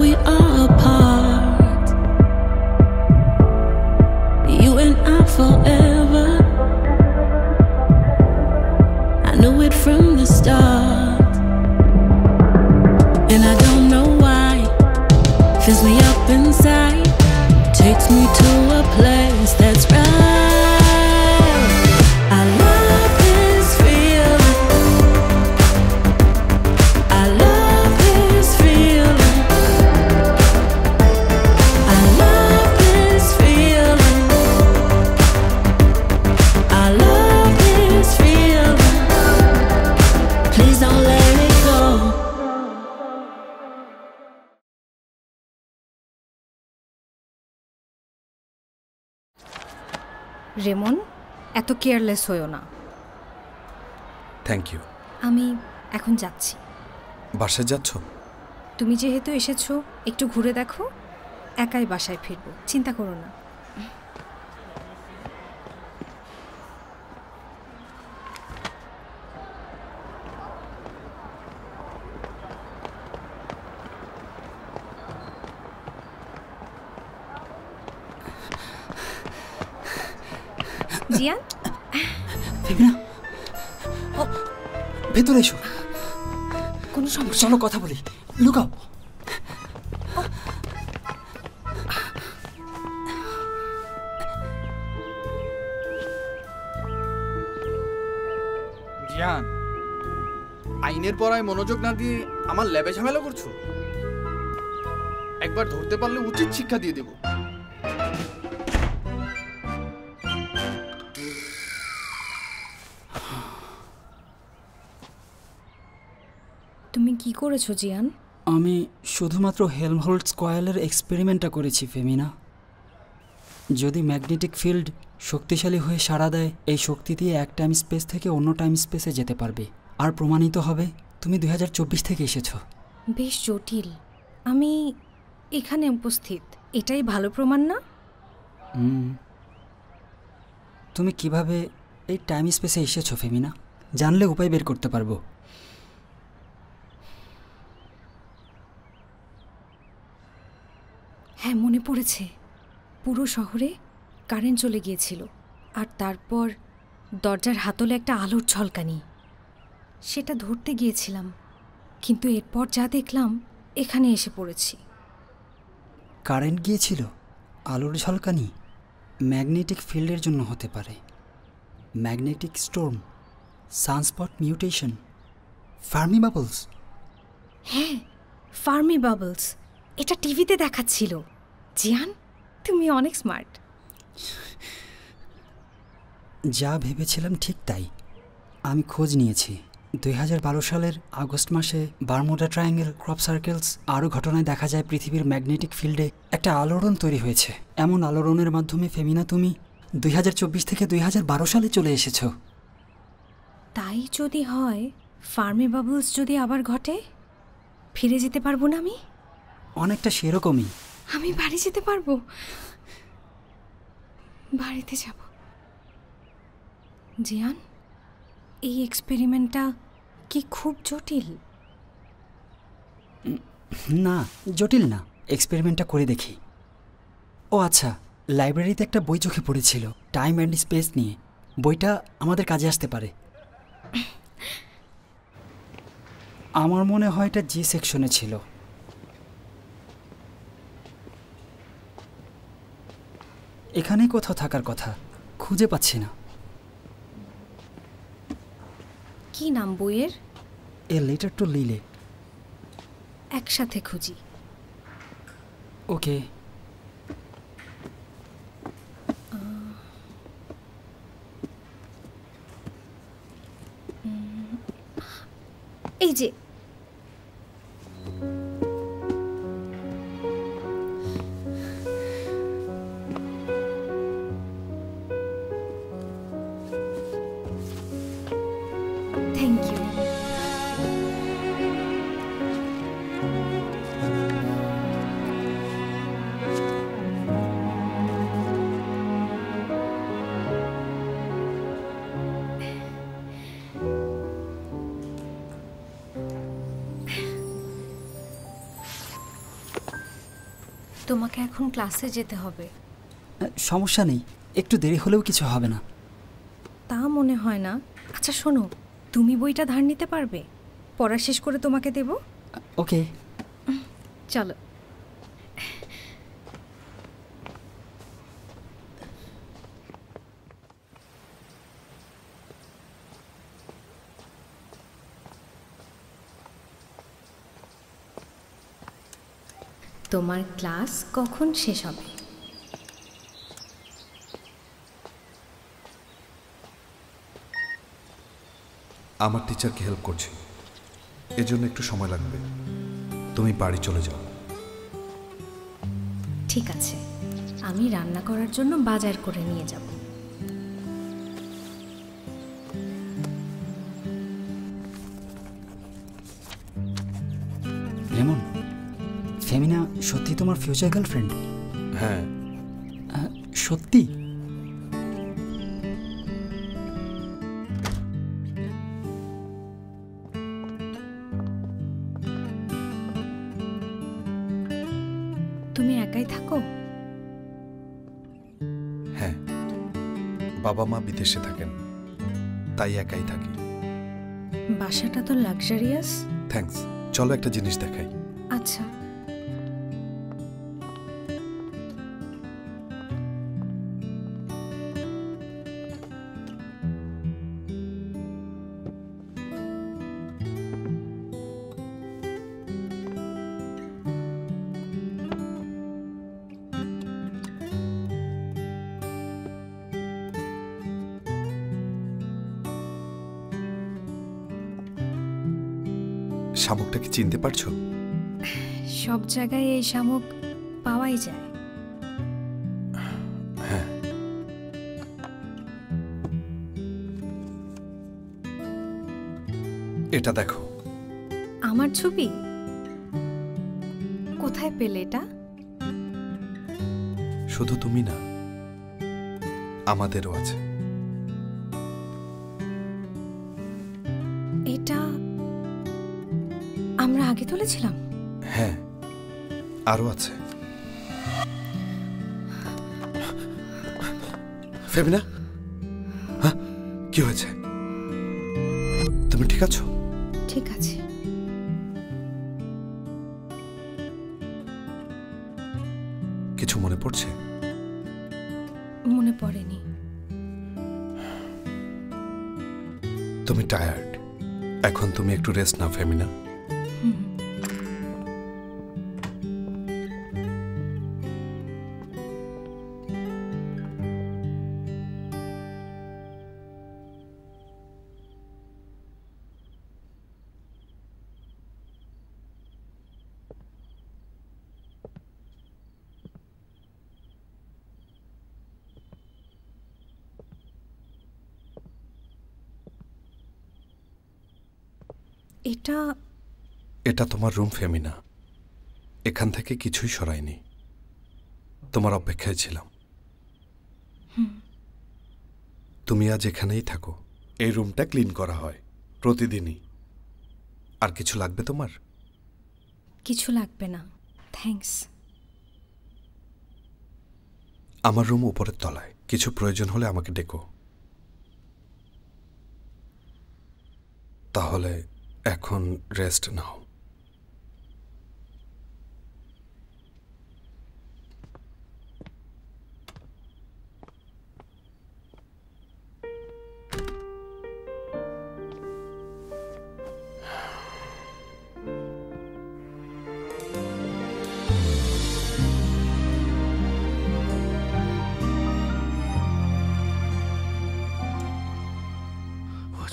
we are apart. You and I forever. I knew it from the start, and I don't know why. Fills me up inside, takes me to a place that's right. I love this feeling. I love this feeling. I love this feeling. I love this feeling. Please don't let it go. Remon, এত careless হইও না। Thank you. আমি এখন যাচ্ছি। বাসায় যাচ্ছ? তুমি যেহেতু এসেছো, একটু ঘুরে দেখো, একাই বাসায় ফিরবো, চিন্তা করো না। জিয়ান, ফেমিনা, ভেতরে এসো। কোনো সমস্যা? চলো কথা বলি, লুকাও। জিয়ান, আইনের পড়ায় মনোযোগ না দিয়ে আমার ল্যাবে ঝামেলা করছো। একবার ধরতে পারলে উচিত শিক্ষা দিয়ে দেব। তুমি কি করেছো জিয়ান? আমি শুধুমাত্র হেলমহোল্টজ কয়েলের এক্সপেরিমেন্টটা করেছি ফেমিনা। যদি ম্যাগনেটিক ফিল্ড শক্তিশালী হয়ে সাড়া দেয়, এই শক্তি দিয়ে এক টাইম স্পেস থেকে অন্য টাইম স্পেসে যেতে পারবে, আর প্রমাণিত হবে তুমি 2024 থেকে এসেছো। বেশ জটিল। আমি এখানে উপস্থিত, এটাই ভালো প্রমাণ না? তুমি কিভাবে এই টাইম স্পেসে এসেছো ফেমিনা? জানলে উপায় বের করতে পারবো। হ্যাঁ, মনে পড়েছে। পুরো শহরে কারেন্ট চলে গিয়েছিল, আর তারপর দরজার হাতলে একটা আলোর ঝলকানি। সেটা ধরতে গিয়েছিলাম, কিন্তু এরপর যা দেখলাম, এখানে এসে পড়েছি। কারেন্ট গিয়েছিল? আলোর ঝলকানি? ম্যাগনেটিক ফিল্ডের জন্য হতে পারে। Magnetic storm, sunspot mutation, Fermi bubbles. হ্যাঁ, ফার্মি বাবলস। এটা টিভিতে দেখাচ্ছিল। জিয়ান, তুমি অনেক স্মার্ট। যা ভেবেছিলাম ঠিক তাই। আমি খোঁজ নিয়েছি। 2012 সালের আগস্ট মাসে বারমুডা ট্রায়াঙ্গেল, ক্রপ সার্কেলস আরও ঘটনায় দেখা যায় পৃথিবীর ম্যাগনেটিক ফিল্ডে একটা আলোড়ন তৈরি হয়েছে। এমন আলোড়নের মাধ্যমে ফেমিনা তুমি 2024 থেকে 2012 সালে চলে এসেছো। তাই যদি হয়, ফার্মি বাবলস যদি আবার ঘটে, ফিরে যেতে পারবো না আমি? অনেকটা সেরকমই। আমি বাড়ি যেতে পারবো? বাড়িতে যাব। জিয়ান, এই এক্সপেরিমেন্টটা কি খুব জটিল? না, জটিল না। এক্সপেরিমেন্টটা করে দেখি। ও আচ্ছা, লাইব্রেরিতে একটা বই চোখে পড়েছিল, টাইম অ্যান্ড স্পেস নিয়ে। বইটা আমাদের কাজে আসতে পারে। আমার মনে হয় এটা জি সেকশনে ছিল। এখানেই কোথাও থাকার কথা, খুঁজে পাচ্ছি না। কি নাম বইয়ের? এ লেটার টু লিলে। একসাথে খুঁজি। ওকে। এই যে, থ্যাংক ইউ। তোমাকে এখন ক্লাসে যেতে হবে। সমস্যা নেই, একটু দেরি হলেও কিছু হবে না। তা মনে হয় না। আচ্ছা শোনো, তুমি বইটা ধার নিতে পারবে? পড়া শেষ করে তোমাকে দেব। ওকে, চলো। তোমার ক্লাস কখন শেষ হবে? আমার টিচারকে হেল্প করছি, এজন্য একটু সময় লাগবে। তুমি বাড়ি চলে যাও। ঠিক আছে, আমি রান্না করার জন্য বাজার করে নিয়ে যাব। রেমন, ফেমিনা সত্যি তোমার ফিউচার গার্লফ্রেন্ড? হ্যাঁ। সত্যি? তুমি একাই থাকো? হ্যাঁ, বাবা মা বিদেশে থাকেন, তাই একাই থাকি। বাসাটা তো লাক্সারিয়াস। থ্যাঙ্কস। চলো একটা জিনিস দেখাই। আচ্ছা। শামুকটা কি চিনতে পারছো? সব জায়গায় এই শামুক পাওয়াই যায়। হ্যাঁ। এটা দেখো। আমার ছবি? কোথায় পেলে এটা? শুধু তুমি না, আমাদেরও আছে। এটা আমরা আগে তুলেছিলাম? হ্যাঁ, আরো আছে। ফেমিনা, হ্যাঁ, কি হয়েছে? তুমি ঠিক আছো? ঠিক আছে। কিছু মনে পড়ছে? মনে পড়েনি। তুমি টায়ার্ড, এখন তুমি একটু রেস্ট নাও ফেমিনা। এটা তোমার রুম ফেমিনা। এখান থেকে কিছুই সরাইনি, তোমার অপেক্ষায় ছিলাম। তুমি আজ এখানেই থাকো। এই রুমটা ক্লিন করা হয় প্রতিদিনই। আর কিছু লাগবে তোমার? কিছু লাগবে না, থ্যাঙ্কস। আমার রুম উপরের তলায়, কিছু প্রয়োজন হলে আমাকে ডেকো। তাহলে এখন রেস্ট নাও।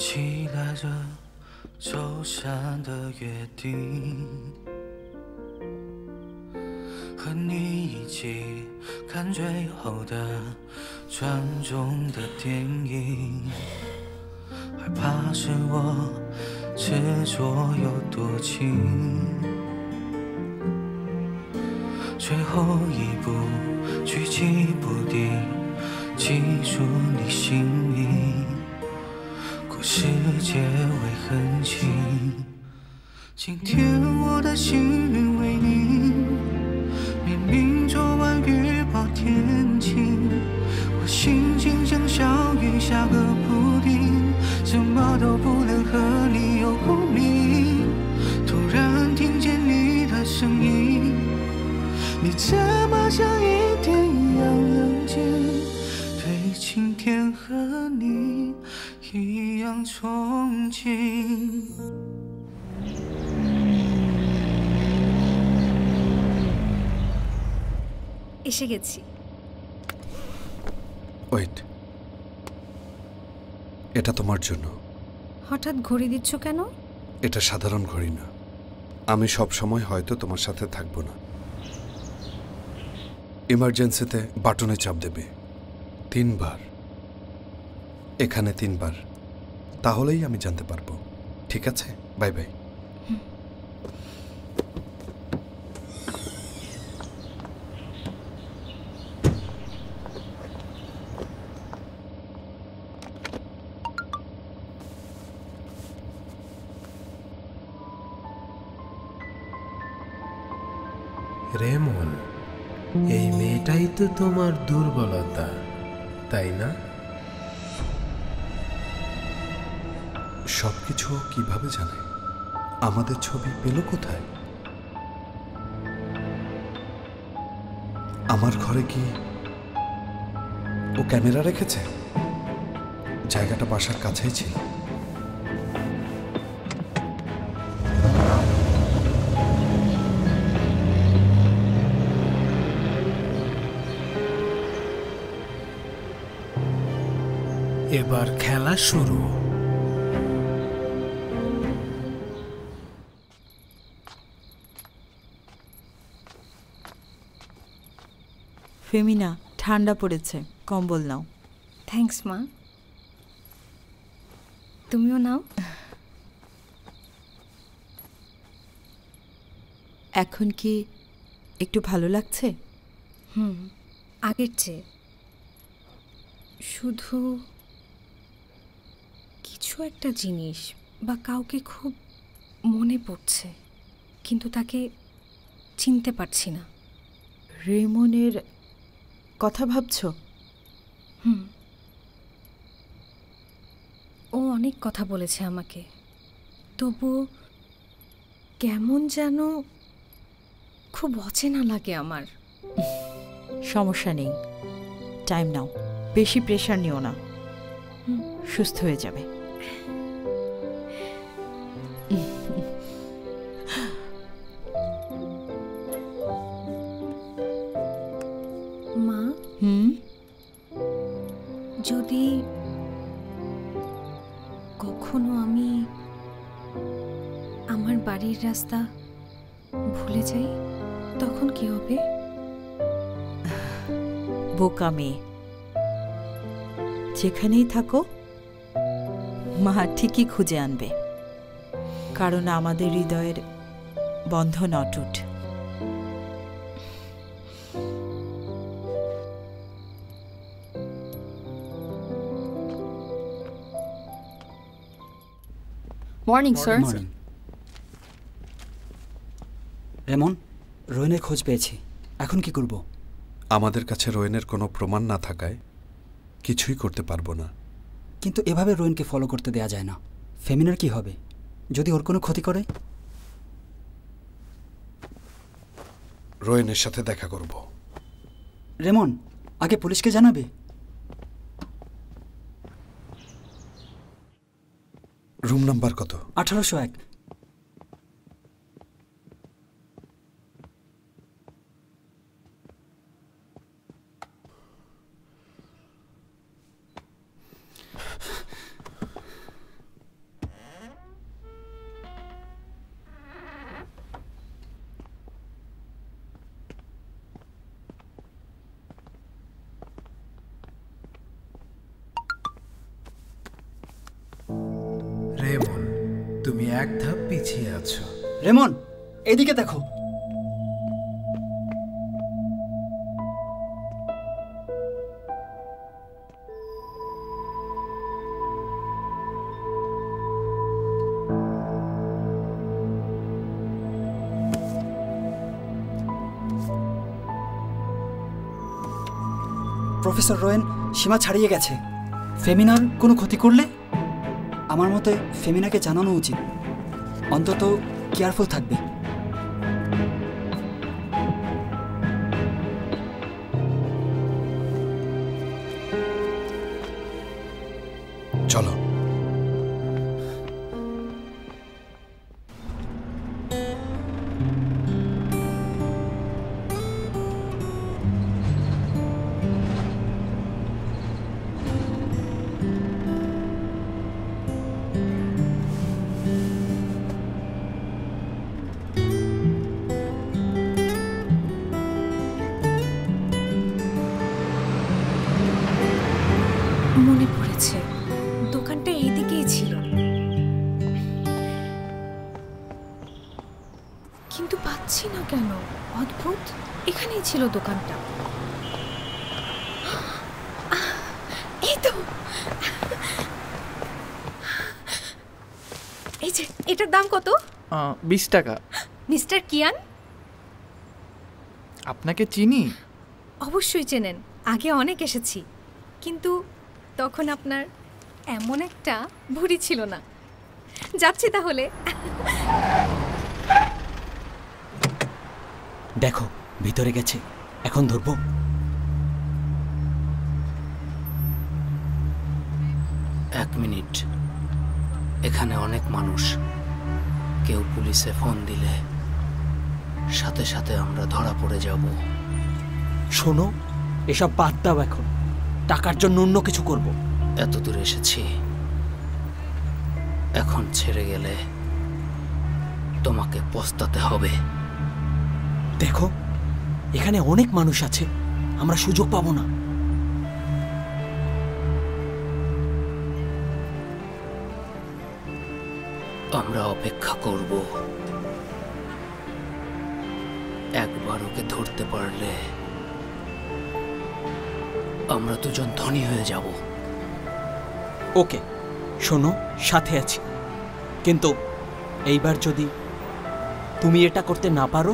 期待着走散的约定，和你一起看最后的传中的电影，害怕是我执着有多轻，最后一步举棋不定，记住你心意，故事结尾很轻。今天我的幸运为你，冥冥中这么像一天一样冷静，对晴天和你一样憧憬。এসে গেছি। ওয়েট, এটা তোমার জন্য। হঠাৎ ঘড়ি দিচ্ছ কেন? এটা সাধারণ ঘড়ি না, আমি সব সময় হয়তো তোমার সাথে থাকবো না। ইমার্জেন্সিতে বাটনে চাপ দেবে 3 বার, এখানে 3 বার, তাহলেই আমি জানতে পারবো। ঠিক আছে, বাই বাই। রেমন, এই মেয়েটাই তো তোমার দুর্বলতা, তাই না? সবকিছু কিভাবে জানে? আমাদের ছবি পেল কোথায়? আমার ঘরে কি ও ক্যামেরা রেখেছে? জায়গাটা বাসার কাছেই ছিল। এবার খেলা শুরু। ফেমিনা, ঠান্ডা পড়েছে, কম্বল নাও। থ্যাঙ্কস মা, তুমিও নাও। এখন কি একটু ভালো লাগছে? আগের চেয়ে। শুধু কিছু একটা জিনিস বা কাউকে খুব মনে পড়ছে, কিন্তু তাকে চিনতে পারছি না। রেমনের কথা ভাবছো? ও অনেক কথা বলেছে আমাকে, তবু কেমন যেন খুব অচেনা লাগে আমার। সমস্যা নেই, টাইম নাও, বেশি প্রেশার নিও না, সুস্থ হয়ে যাবে। মা, যদি কখনো আমি আমার বাড়ির রাস্তা ভুলে যাই, তখন কি হবে? বোকা মেয়ে, যেখানেই থাকো মা ঠিকই খুঁজে আনবে, কারণ আমাদের হৃদয়ের বন্ধন অটুট। Morning sir. রেমন, রোয়েনের খোঁজ পেয়েছি, এখন কি করব? আমাদের কাছে রোয়েনের কোনো প্রমাণ না থাকায় কিছুই করতে পারবো না। কিন্তু এভাবে রোয়েনকে ফলো করতে দেয়া যায় না। ফেমিনার কি হবে যদি ওর কোনো ক্ষতি করে? রোয়েনের সাথে দেখা করব। রেমন, আগে পুলিশকে জানাবে। রুম নাম্বার কত? 1801। রেমন, তুমি এক ধাপ পিছিয়ে আছো। রেমন, এদিকে দেখো। প্রফেসর রোয়েন সীমা ছাড়িয়ে গেছে। ফেমিনার কোনো ক্ষতি করলে আমার মতে ফেমিনাকে জানানো উচিত, অন্তত কেয়ারফুল থাকবে। পাচ্ছি না কেন, অদ্ভুত। এখানেই ছিল দোকানটা। এই তো, এই যে, এটার দাম কত? 20 টাকা। মিস্টার কিয়ান? আপনাকে চিনি। অবশ্যই চেনেন, আগে অনেক এসেছি, কিন্তু তখন আপনার এমন একটা ভুঁড়ি ছিল না। যাচ্ছি তাহলে। দেখো ভিতরে গেছে, এখন ধরবো। এক মিনিট, এখানে অনেক মানুষ, কেউ পুলিশে ফোন দিলে সাথে সাথে আমরা ধরা পড়ে যাব। শোনো, এসব বাদ দাও, এখন টাকার জন্য অন্য কিছু করব। এত দূর এসেছি, এখন ছেড়ে গেলে তোমাকে পস্তাতে হবে। দেখো এখানে অনেক মানুষ আছে, আমরা সুযোগ পাবো না। আমরা অপেক্ষা করব। একবার ওকে ধরতে পারলে আমরা দুজন ধনী হয়ে যাব। ওকে শোনো, সাথে আছি, কিন্তু এইবার যদি তুমি এটা করতে না পারো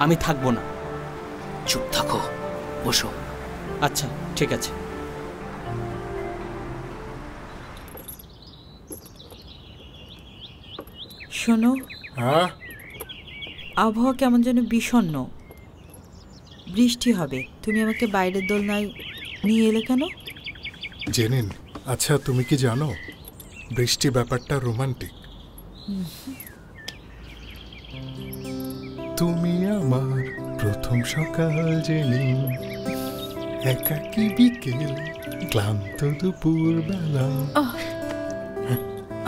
আমি থাকবো না। চুপ থাকো, বসো। আচ্ছা ঠিক আছে। শোনো, হ্যাঁ, আবহাওয়া কেমন যেন বিষণ্ণ, বৃষ্টি হবে। তুমি আমাকে বাইরের দোলনায় নিয়ে এলে কেন? জেনিন, আচ্ছা তুমি কি জানো বৃষ্টি ব্যাপারটা রোমান্টিক? তুমি আমার প্রথম সকাল জেনিন, একাকী বিকেল, ক্লান্ত দুপুর বেলা।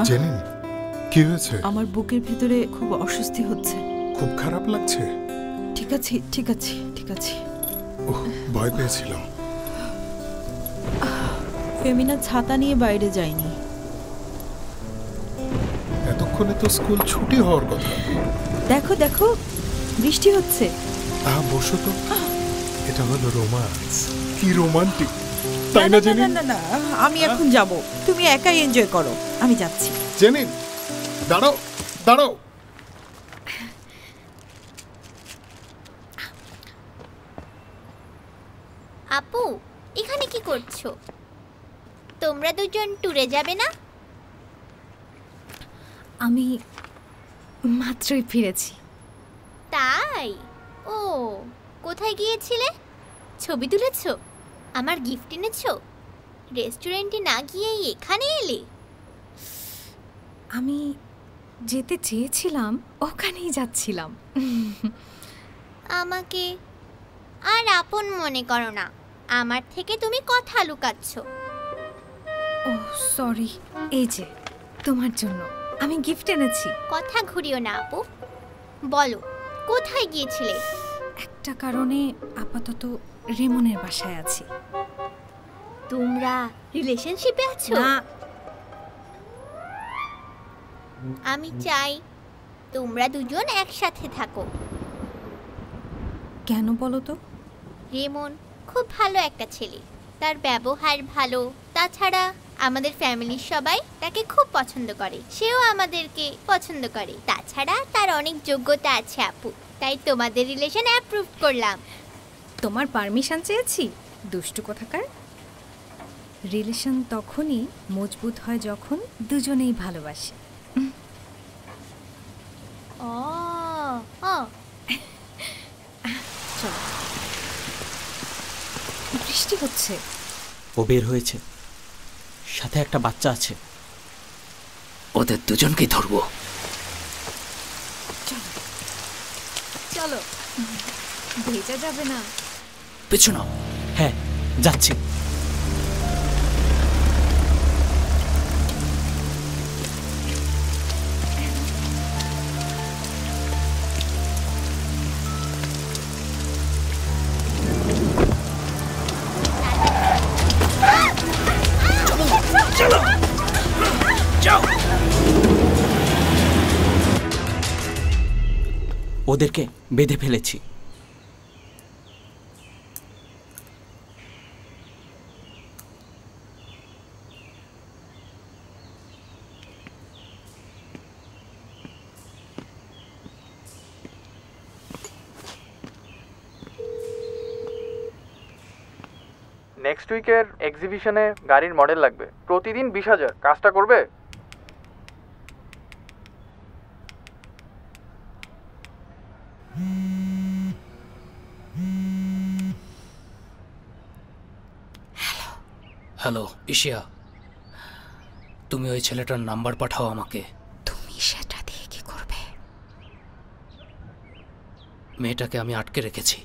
জেনিন, কি হয়েছে? আমার বুকের ভিতরে খুব অস্বস্তি হচ্ছে। খুব খারাপ লাগছে? ঠিক আছে ঠিক আছে ঠিক আছে। ওহ, ভয় পেয়েছিলাম। ফেমিনা ছাতা নিয়ে বাইরে যায়নি। এতক্ষণে তো স্কুল ছুটি হওয়ার কথা। দেখো দেখো, বৃষ্টি হচ্ছে। বসো তো, এটা হলো রোমান্স। কি রোমান্টিক, তাই না জেনিন? না না, আমি এখন যাব, তুমি একাই এনজয় করো, আমি যাচ্ছি। জেনিন দাঁড়াও দাঁড়াও। আপু, এখানে কি করছো? তোমরা দুজন ট্যুরে যাবে না? আমি মাত্রই ফিরেছি। তাই? ও, কোথায় গিয়েছিলে? ছবি তুলেছো? আমার গিফট এনেছো? রেস্টুরেন্টে না গিয়েই এখানে এলে? আমি যেতে চেয়েছিলাম, ওখানেই যাচ্ছিলাম। আমাকে আর আপন মনে করো না, আমার থেকে তুমি কথা লুকাচ্ছ। ও সরি, এই যে তোমার জন্য আমি গিফট এনেছি। কথা ঘুরিও না আপু, বলো কোথায় গিয়েছিলে? একটা কারণে আপাতত রেমনের বাসায় আছি। তোমরা রিলেশনশিপে আছো? না, আমি চাই তোমরা দুজন একসাথে থাকো। কেন বলো তো? রেমন খুব ভালো একটা ছেলে, তার ব্যবহার ভালো, তাছাড়া আমাদের ফ্যামিলির সবাই তাকে খুব পছন্দ করে, সেও আমাদেরকে পছন্দ করে। তাছাড়া তার অনেক যোগ্যতা আছে আপু, তাই তোমাদের রিলেশন অ্যাপ্রুভ করলাম। তোমার পারমিশন চেয়েছি? দুষ্টু কোথাকার। রিলেশন তখনই মজবুত হয় যখন দুজনেই ভালোবাসে। চলো, বৃষ্টি হচ্ছে। ও বের হয়েছে, সাথে একটা বাচ্চা আছে। ওদের দুজনকেই ধরবো। চলো চলো, ভেজা যাবে না। পিছু নাও। হ্যাঁ যাচ্ছি। ওদেরকে বেঁধে ফেলেছি। নেক্সট উইকের এক্সিবিশনে গাড়ির মডেল লাগবে, প্রতিদিন 20,000। কাজটা করবে? হ্যালো ইশিয়া, তুমি ওই ছেলেটার নাম্বার পাঠাও আমাকে। তুমি সেটা দিয়ে কি করবে? মেয়েটাকে আমি আটকে রেখেছি।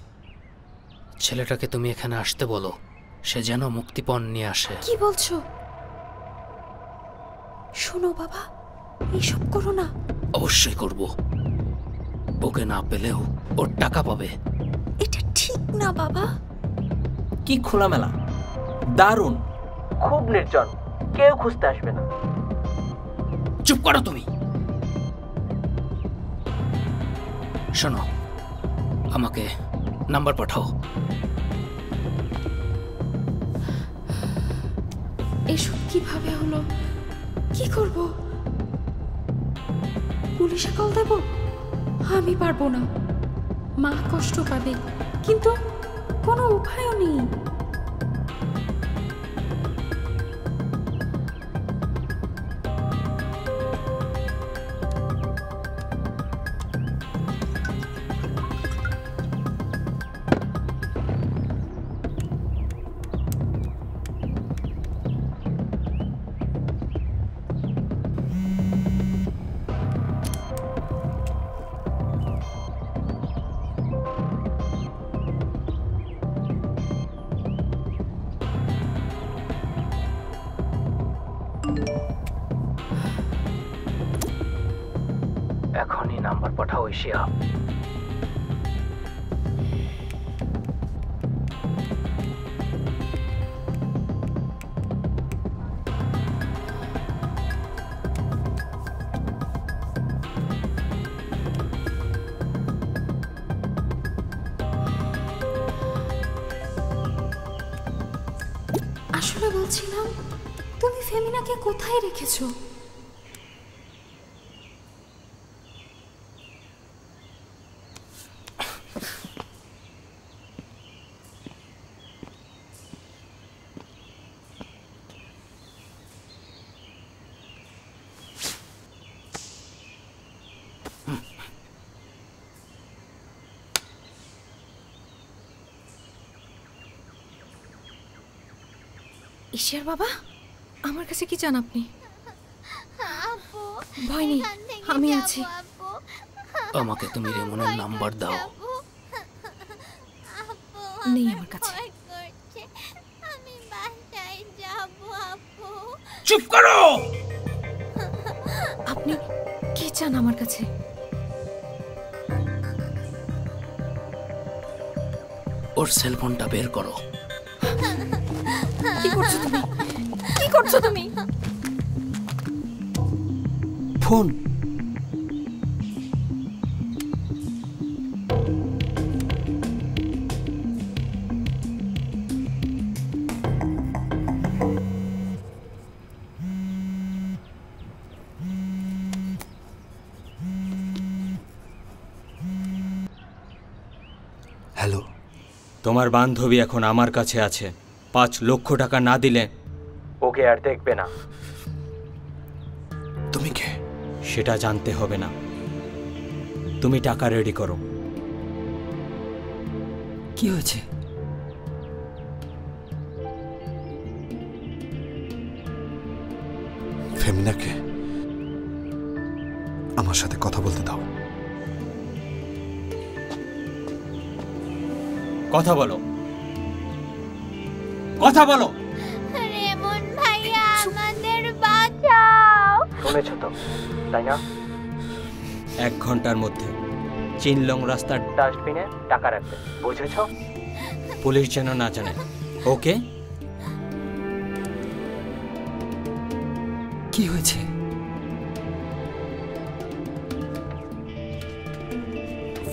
ছেলেটাকে তুমি এখানে আসতে বলো, সে যেন মুক্তিপণ নিয়ে আসে। কি বলছো? শোনো বাবা, এইসব করো না। অবশ্যই করব। ওকে না পেলেও ওর টাকা পাবে। এটা ঠিক না বাবা। কি খোলামেলা, দারুণ, খুব নির্জন, কেউ খুঁজতে আসবে না। চুপ করো তুমি। শোনো, আমাকে নাম্বার পাঠাও। এসব কিভাবে হলো? কি করব? পুলিশে কল দেব? আমি পারবো না, মা কষ্ট পাবে, কিন্তু কোনো উপায়ও নেই। এখনই নাম্বার পাঠাও ইশিয়া। আসলে বলছিলাম, তুমি ফেমিনাকে কোথায় রেখেছো? ঈশিয়ার বাবা, আমার কাছে কি চান আপনি? ভয় নেই, আমি আছি। আমাকে তুমি রেমনের নাম্বার দাও। নেই আমার কাছে। আমি বাসায় যাব আপু। চুপ করো। আপনি কি চান আমার কাছে? ওর সেলফোনটা বের করো। কি করছো তুমি? কি করছো তুমি? ফোন। হ্যালো, তোমার বান্ধবী এখন আমার কাছে আছে। 5 লক্ষ টাকা না দিলে ওকে আর দেখবে না। তুমি কে? সেটা জানতে হবে না। তুমি টাকা রেডি করো। কি হয়েছে? ফেমিনাকে আমার সাথে কথা বলতে দাও। কথা বলো, কথা বলো। রেমন ভাইয়া, আমাদের বাঁচাও। শুনেছো তো, তাই না? 1 ঘন্টার মধ্যে চিনলং রাস্তার ডাস্টবিনে টাকা রাখবে, বুঝেছো? পুলিশ যেন না জানে। ওকে? কি হয়েছে?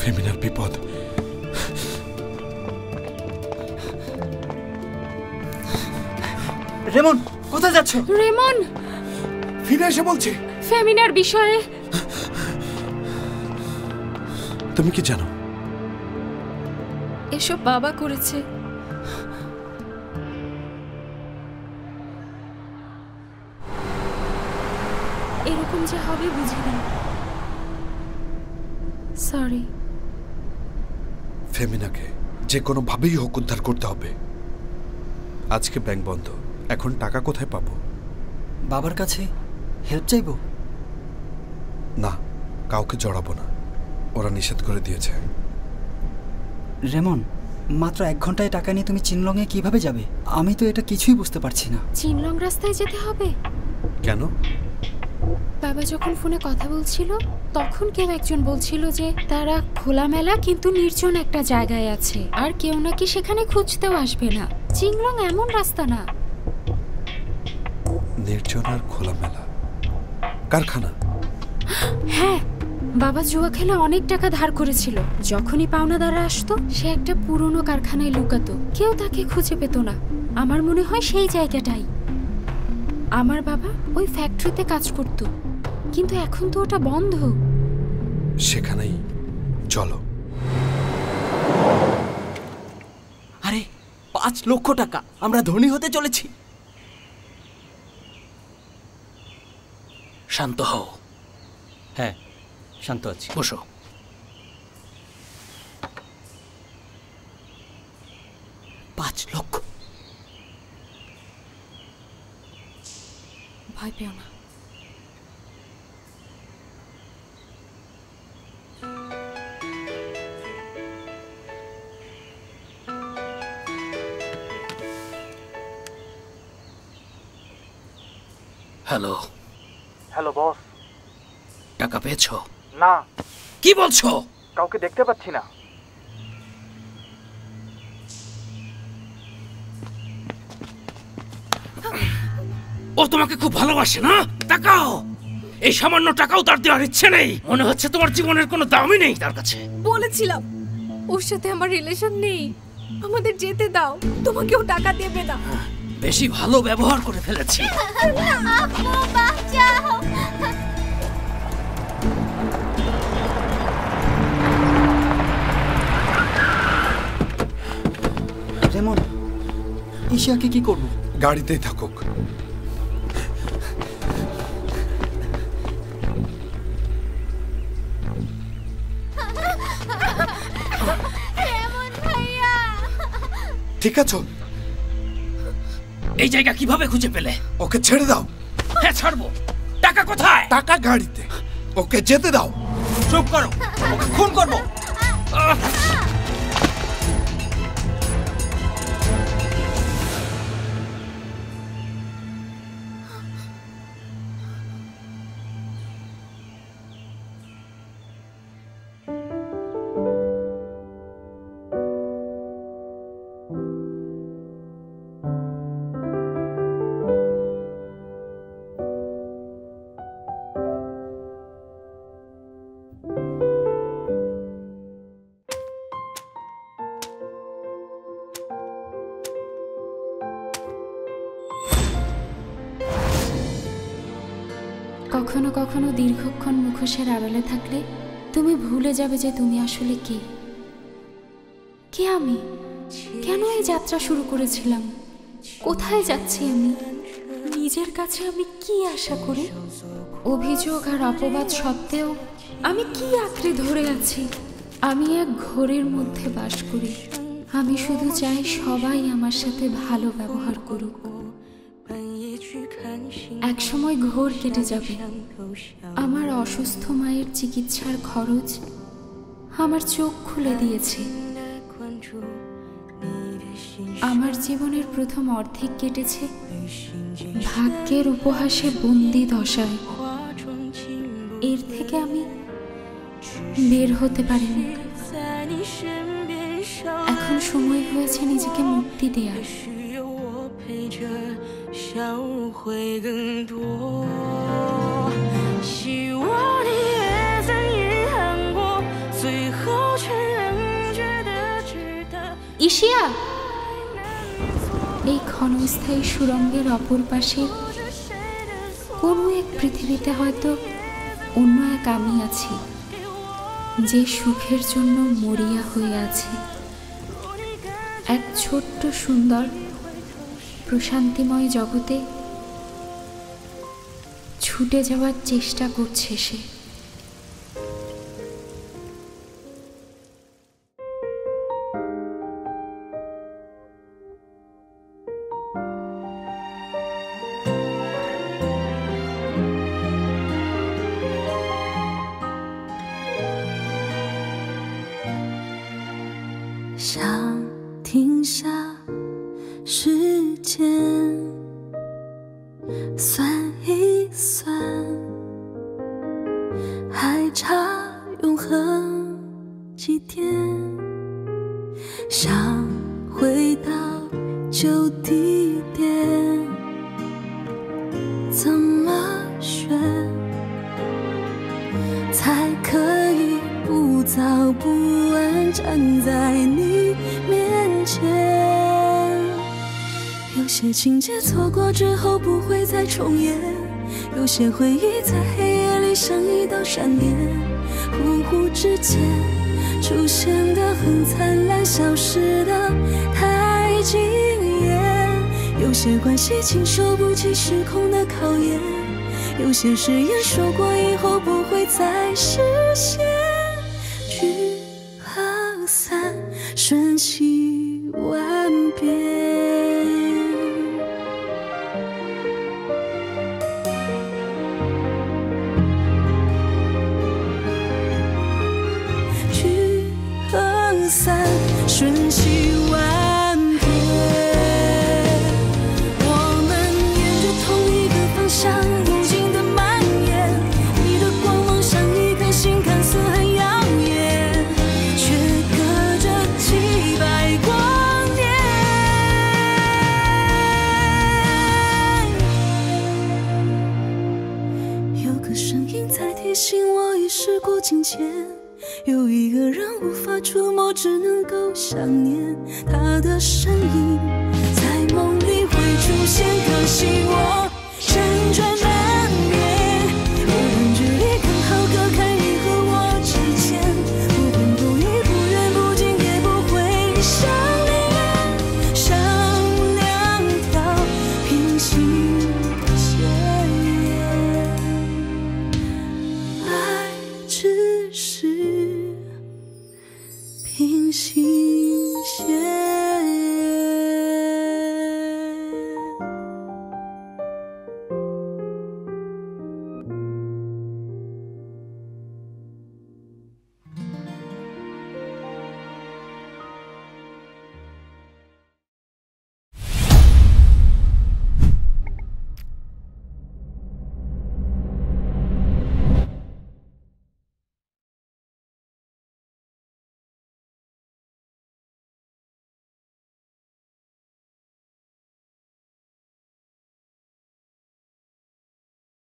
ফেমিনার বিপদ। রেমন, কোথায় যাচ্ছ? রেমন, ফিরে এসে বলছি। ফেমিনার বিষয়ে তুমি কি জানো? এসব বাবা করেছে। এরকম যে হবে বুঝিনি। সরি। ফেমিনাকে যে কোনো ভাবেই হোক উদ্ধার করতে হবে। আজকে ব্যাংক বন্ধ, এখন টাকা কোথায় পাবো? বাবার কাছে হেল্প চাইবো? না, কাউকে জড়াবো না, ওরা নিষেধ করে দিয়েছে। রেমন, মাত্র 1 ঘন্টায় টাকা নিয়ে তুমি চিনলংয়ে কিভাবে যাবে? আমি তো এটা কিছুই বুঝতে পারছি না। চিনলং রাস্তায় যেতে হবে? কেন? বাবা যখন ফোনে কথা বলছিল তখন কেউ একজন বলছিল যে তারা খোলামেলা কিন্তু নির্জন একটা জায়গায় আছে, আর কেউ নাকি সেখানে খুঁজতেও আসবে না। চিনলং এমন রাস্তা না। নির্জন আর খোলামেলা কারখানা? হ্যাঁ, বাবা জুয়া খেলে অনেক টাকা ধার করেছিল। যখনই পাওনাদাররা আসতো সে একটা পুরনো কারখানায় লুকাতো, কেউ তাকে খুঁজে পেত না। আমার মনে হয় সেই জায়গাটাই। আমার বাবা ওই ফ্যাক্টরিতে কাজ করত, কিন্তু এখন তো ওটা বন্ধ। সেখানেই চলো। আরে 5 লক্ষ টাকা, আমরা ধনী হতে চলেছি। শান্ত হও। হ্যাঁ, শান্ত আছি। বসো। পাঁচ লক্ষ। ভয় পেও না। হ্যালো। Hello boss. টাকা পেয়েছো? না। কি বলছো? কাউকে দেখতে পাচ্ছি না। ও তোমাকে খুব ভালোবাসে না? তাকাও, এই সামান্য টাকাও তার দেওয়ার ইচ্ছে নেই। মনে হচ্ছে তোমার জীবনের কোনো দামই নেই তার কাছে। বলেছিলাম ওর সাথে আমার রিলেশন নেই, আমাদের যেতে দাও। তোমাকেও টাকা দেবে না। বেশি ভালো ব্যবহার করে ফেলেছি। রেমন, ঈশাকে কি করব? গাড়িতেই থাকুক। ঠিক আছে। এই জায়গা কিভাবে খুঁজে পেলে? ওকে ছেড়ে দাও। হ্যাঁ ছাড়বো। টাকা কোথায়? টাকা গাড়িতে, ওকে যেতে দাও। চুপ করো, ওকে খুন করবো। কখনো কখনো দীর্ঘক্ষণ মুখোশের আড়ালে থাকলে তুমি ভুলে যাবে যে তুমি আসলে কে। কে আমি? কেন এই যাত্রা শুরু করেছিলাম? কোথায় যাচ্ছি আমি? নিজের কাছে আমি কি আশা করি? অভিযোগ আর অপবাদ সত্ত্বেও আমি কি আঁকড়ে ধরে আছি? আমি এক ঘোরের মধ্যে বাস করি। আমি শুধু চাই সবাই আমার সাথে ভালো ব্যবহার করুক। এক সময় ঘোর কেটে যাবে। আমার অসুস্থ মায়ের চিকিৎসার খরচ আমার চোখ খুলে দিয়েছে। আমার জীবনের প্রথম অর্ধেক কেটেছে ভাগ্যের উপহাসে বন্দি দশায়। এর থেকে আমি বের হতে পারিনি। এখন সময় হয়েছে নিজেকে মুক্তি দেওয়ার।会更多，希望你也曾遗憾过，最后 ইশিয়া, এই ক্ষণস্থায়ী সুরঙ্গের অপর পাশে কোনো এক পৃথিবীতে হয়তো অন্য এক আমি আছি, যে সুখের জন্য মরিয়া হয়ে আছে। এক ছোট্ট সুন্দর প্রশান্তিময় জগতে ছুটে যাওয়ার চেষ্টা করছে সে।想停下时间，算一算，还差永恒几天。想回到旧地点，怎么选才可以不早不晚站在你面前？有些情节错过之后不会再重演，有些回忆在黑夜里像一道闪电，忽忽之间出现的很灿烂，消失的太惊艳。有些关系经受不起时空的考验，有些誓言说过以后不会再实现。聚和散，瞬息万变。聚和散，瞬息万变。我们沿着同一个方向无尽的蔓延，你的光芒像一颗星，看似很耀眼，却隔着几百光年。有个声音在提醒我已时过境迁，有一个人无法触摸，只能够想念他的身影，在梦里会出现，可惜我辗转难眠。无论距离刚好隔开你和我之间，不偏不倚，不远不近，也不会相恋，像两条平行线。爱只是平行线。